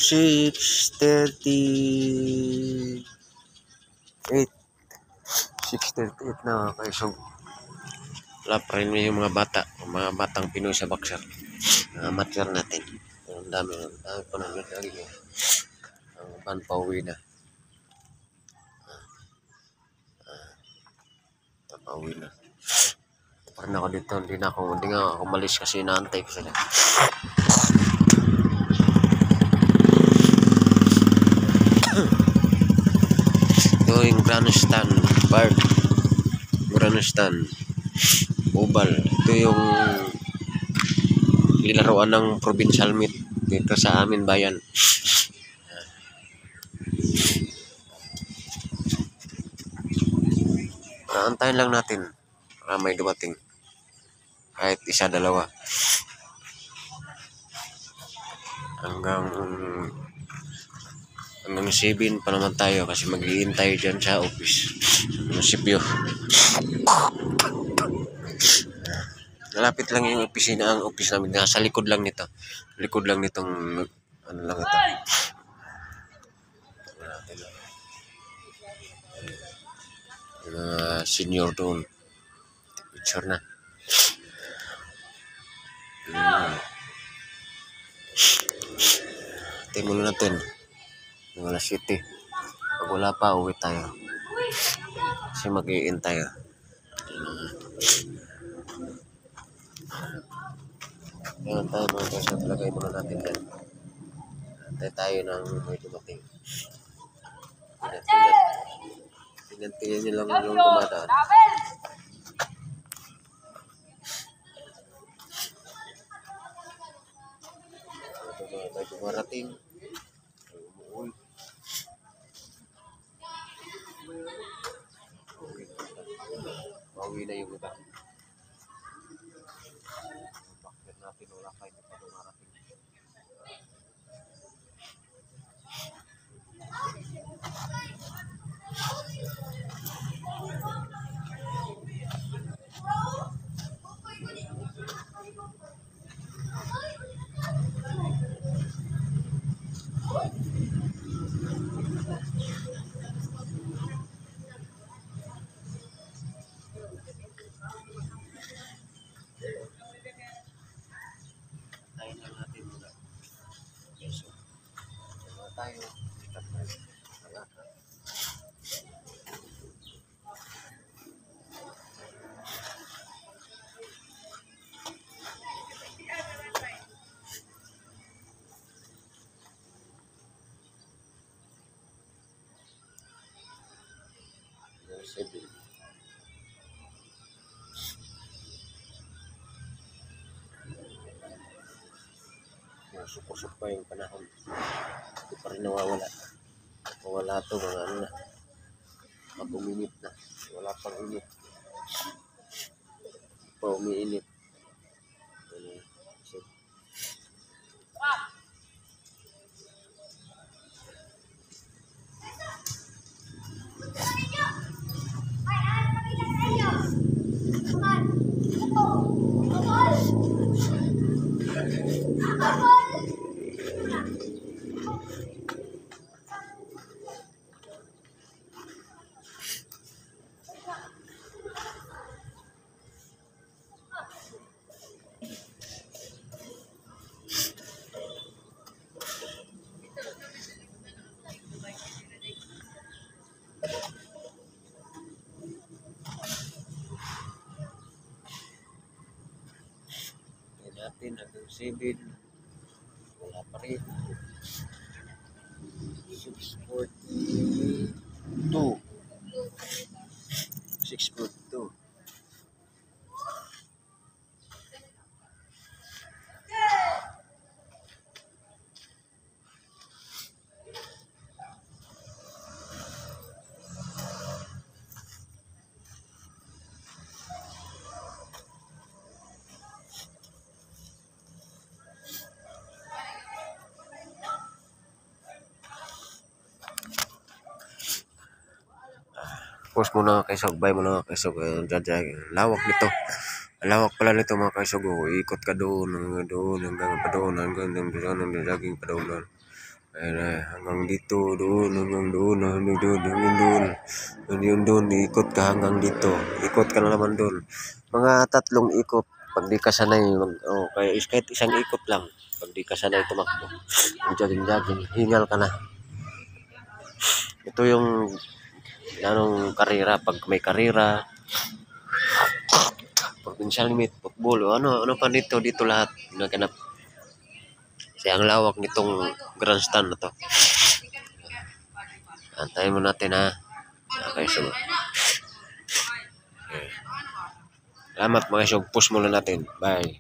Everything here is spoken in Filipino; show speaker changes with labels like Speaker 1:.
Speaker 1: 6:38. 6:38 na mga kaisog. Wala pa rin yung mga batang Pinoy sa boxer. Amateur natin. Ang dami pa nang lagi. Ang van pauwi na. Pauwi na. Parang ako dito, hindi nga ako umalis kasi inaantay ko sila. Ito yung grandstand park, grandstand oval. Ito yung nilaruan ng provincial meet dito sa amin bayan. Antayin lang natin para may dumating kahit isa dalawa hanggang 7 pa naman tayo kasi mag-iintay dyan sa office sa munisipyo. Malapit lang yung opisina, ang office namin nasa likod lang nitong ano lang ito. Senior doon. Picture na. Tingnan muna natin. Yung alas 7. Pag wala pa, uwi tayo. Kasi mag-iintay. Ngayon tayo mga kasi talagay muna natin dyan. Antay tayo ng may dumating. Tingnan nyo lang yung dumadaan. May dumarating. Umuwi. Pauwi na yung iba. Bakit natin wala kayo pa dumarating. Tayo lang natin muna. Okay, so, tayo. Susok pa yung panahon. Hindi pa rin nawawala. Wala to mga ano na. Mag-uminit na. Wala pang init. Pa umiinit. Natin hanggang 7 wala pa rin. 6:42 6:42. Post muna kaisog, bye muna kaisog. Lawak nito. Lawak pala nito mga kaisog. Ikot ka doon hanggang pa doon, hanggang laging pa doon. Ayun na, hanggang dito, doon, hanggang doon, hanggang doon, hanggang doon. Hanggang doon, ikot ka hanggang dito. Ikot ka na naman doon. Mga 3 ikot. Pag di ka sanay, kaya kahit isang ikot lang. Pag di ka sanay tumakbo, jogging-jogging, hingal ka na. Ito yung anong karera, pag may karera, provincial meet, football, ano pa dito lahat naganap. Kasi ang lawak nitong grandstand na to. Antayin mo natin ha. Okay, so. Okay. Salamat mga isog. Push muna natin. Bye.